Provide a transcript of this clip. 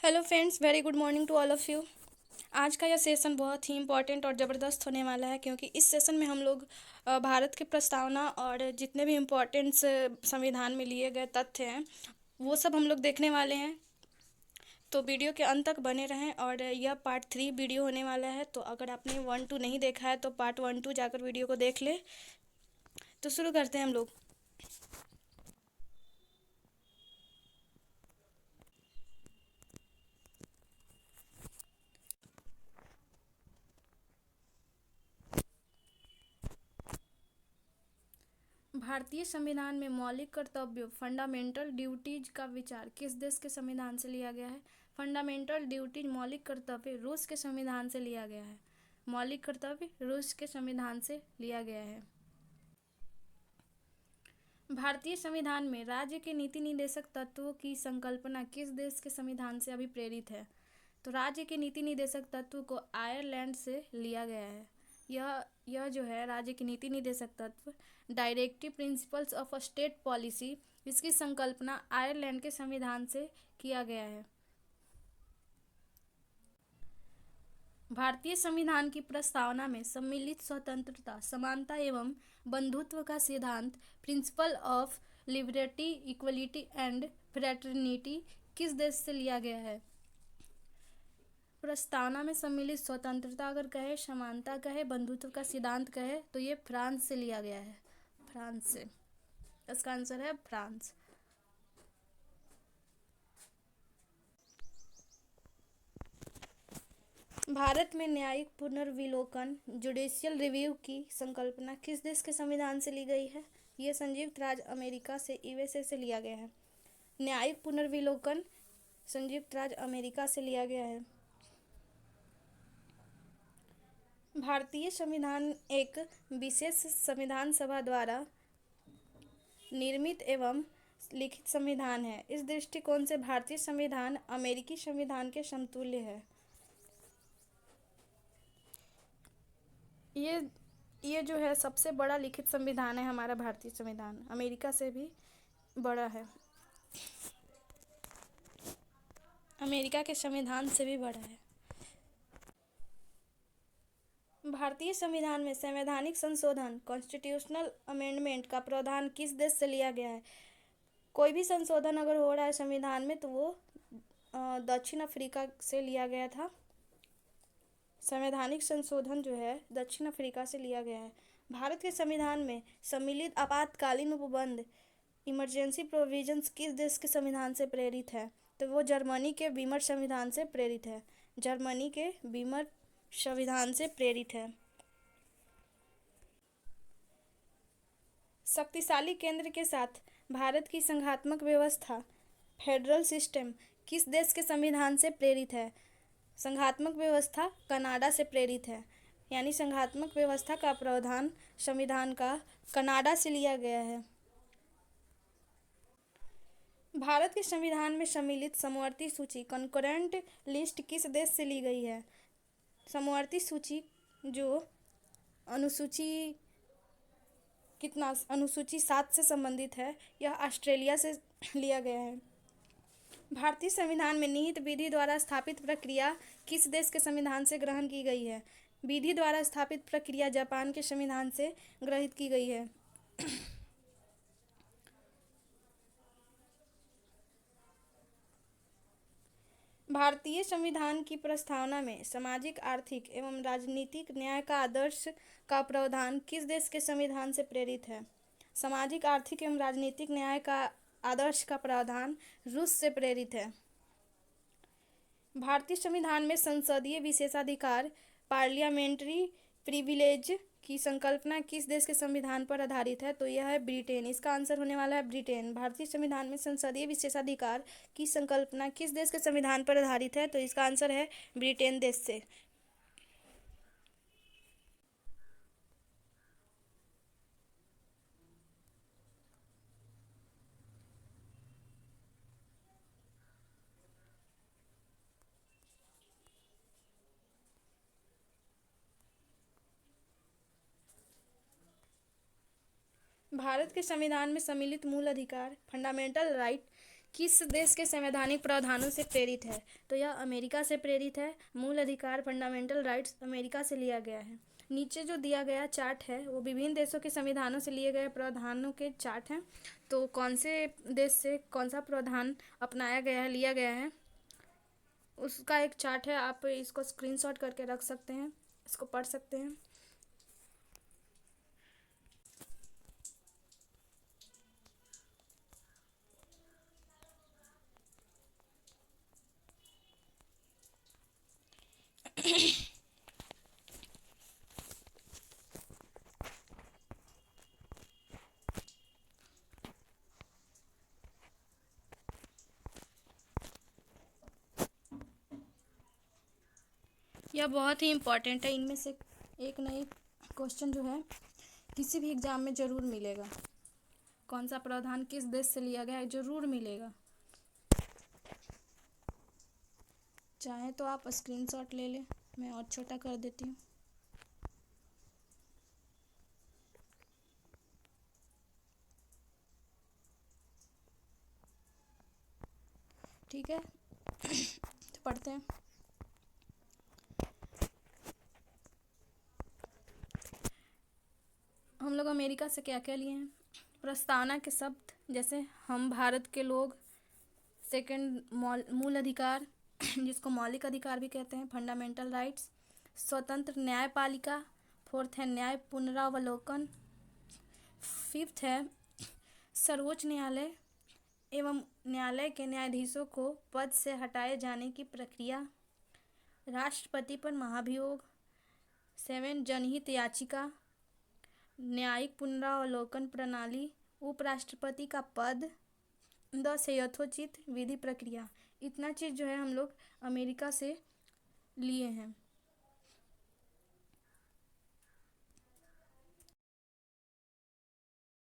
Hello friends, very good morning to all of you. आज का यह सेशन बहुत ही इम्पॉर्टेंट और ज़बरदस्त होने वाला है, क्योंकि इस सेशन में हम लोग भारत की प्रस्तावना और जितने भी इम्पोर्टेंट्स संविधान में लिए गए तथ्य हैं वो सब हम लोग देखने वाले हैं। तो वीडियो के अंत तक बने रहें। और यह पार्ट 3 वीडियो होने वाला है, तो अगर आपने 1-2 नहीं देखा है तो पार्ट 1-2 जाकर वीडियो को देख ले। तो शुरू करते हैं हम लोग। भारतीय संविधान में मौलिक कर्तव्यों फंडामेंटल ड्यूटीज का विचार किस देश के संविधान से लिया गया है? फंडामेंटल ड्यूटीज मौलिक कर्तव्य रूस के संविधान से लिया गया है। मौलिक कर्तव्य रूस के संविधान से लिया गया है। भारतीय संविधान में राज्य के नीति निर्देशक तत्वों की संकल्पना किस देश के संविधान से अभिप्रेरित है? तो राज्य के नीति निर्देशक तत्व को आयरलैंड से लिया गया है। यह जो है राज्य के नीति निर्देशक तत्व directive principles of state policy, इसकी संकल्पना आयरलैंड के संविधान से किया गया है। भारतीय संविधान की प्रस्तावना में सम्मिलित स्वतंत्रता, समानता एवं बंधुत्व का सिद्धांत principle of liberty, equality and fraternity किस देश से लिया गया है? प्रस्तावना में सम्मिलित स्वतंत्रता अगर कहे, समानता कहे, बंधुत्व का सिद्धांत कहे तो ये फ्रांस से लिया गया है। फ्रांस से। इसका आंसर है फ्रांस। भारत में न्यायिक पुनर्विलोकन जुडिशियल रिव्यू की संकल्पना किस देश के संविधान से ली गई है? ये संयुक्त राज्य अमेरिका से, यूएसए से लिया गया है। न्यायिक पुनर्विलोकन संयुक्त राज्य अमेरिका से लिया गया है। भारतीय संविधान एक विशेष संविधान सभा द्वारा निर्मित एवं लिखित संविधान है। इस दृष्टिकोण से भारतीय संविधान अमेरिकी संविधान के समतुल्य है। ये जो है सबसे बड़ा लिखित संविधान है हमारा भारतीय संविधान, अमेरिका से भी बड़ा है। अमेरिका के संविधान से भी बड़ा है। भारतीय संविधान में संवैधानिक संशोधन कॉन्स्टिट्यूशनल अमेंडमेंट का प्रावधान किस देश से लिया गया है? कोई भी संशोधन अगर हो रहा है संविधान में तो वो दक्षिण अफ्रीका से लिया गया था। संवैधानिक संशोधन जो है दक्षिण अफ्रीका से लिया गया है। भारत के संविधान में सम्मिलित आपातकालीन उपबंध इमरजेंसी प्रोविजंस किस देश के संविधान से प्रेरित है? तो वो जर्मनी के वीमर संविधान से प्रेरित है। जर्मनी के वीमर संविधान से प्रेरित है। शक्तिशाली केंद्र के साथ भारत की संघात्मक व्यवस्था फेडरल सिस्टम किस देश के संविधान से प्रेरित है? संघात्मक व्यवस्था कनाडा से प्रेरित है। यानी संघात्मक व्यवस्था का प्रावधान संविधान का कनाडा से लिया गया है। भारत के संविधान में सम्मिलित समवर्ती सूची कंकरेंट लिस्ट किस देश से ली गई है? समवर्ती सूची जो अनुसूची 7 से संबंधित है, यह ऑस्ट्रेलिया से लिया गया है। भारतीय संविधान में निहित विधि द्वारा स्थापित प्रक्रिया किस देश के संविधान से ग्रहण की गई है? विधि द्वारा स्थापित प्रक्रिया जापान के संविधान से ग्रहित की गई है। भारतीय संविधान की प्रस्तावना में सामाजिक, आर्थिक एवं राजनीतिक न्याय का आदर्श का प्रावधान किस देश के संविधान से प्रेरित है? सामाजिक, आर्थिक एवं राजनीतिक न्याय का आदर्श का प्रावधान रूस से प्रेरित है। भारतीय संविधान में संसदीय विशेषाधिकार पार्लियामेंट्री प्रिविलेज की संकल्पना किस देश के संविधान पर आधारित है? तो यह है ब्रिटेन। इसका आंसर होने वाला है ब्रिटेन। भारतीय संविधान में संसदीय विशेषाधिकार की संकल्पना किस देश के संविधान पर आधारित है? तो इसका आंसर है ब्रिटेन देश से। भारत के संविधान में सम्मिलित मूल अधिकार फंडामेंटल राइट किस देश के संवैधानिक प्रावधानों से प्रेरित है? तो यह अमेरिका से प्रेरित है। मूल अधिकार फंडामेंटल राइट्स अमेरिका से लिया गया है। नीचे जो दिया गया चार्ट है वो विभिन्न देशों के संविधानों से लिए गए प्रावधानों के चार्ट हैं। तो कौन से देश से कौन सा प्रावधान अपनाया गया है, लिया गया है, उसका एक चार्ट है। आप इसको स्क्रीनशॉट करके रख सकते हैं, इसको पढ़ सकते हैं। यह बहुत ही इम्पोर्टेंट है। इनमें से एक ना एक क्वेश्चन जो है किसी भी एग्ज़ाम में ज़रूर मिलेगा। कौन सा प्रावधान किस देश से लिया गया है, ज़रूर मिलेगा। चाहे तो आप स्क्रीनशॉट ले लें, मैं और छोटा कर देती हूँ। ठीक है, तो पढ़ते हैं। हम लोग अमेरिका से क्या क्या लिए हैं? प्रस्तावना के शब्द जैसे हम भारत के लोग, सेकंड मूल अधिकार जिसको मौलिक अधिकार भी कहते हैं, फंडामेंटल राइट्स, स्वतंत्र न्यायपालिका, फोर्थ है न्याय पुनरावलोकन, फिफ्थ है सर्वोच्च न्यायालय एवं न्यायालय के न्यायाधीशों को पद से हटाए जाने की प्रक्रिया, राष्ट्रपति पर महाभियोग, सेवन जनहित याचिका, न्यायिक पुनरावलोकन प्रणाली, उपराष्ट्रपति का पद, 10 यथोचित विधि प्रक्रिया। इतना चीज़ जो है हम लोग अमेरिका से लिए हैं।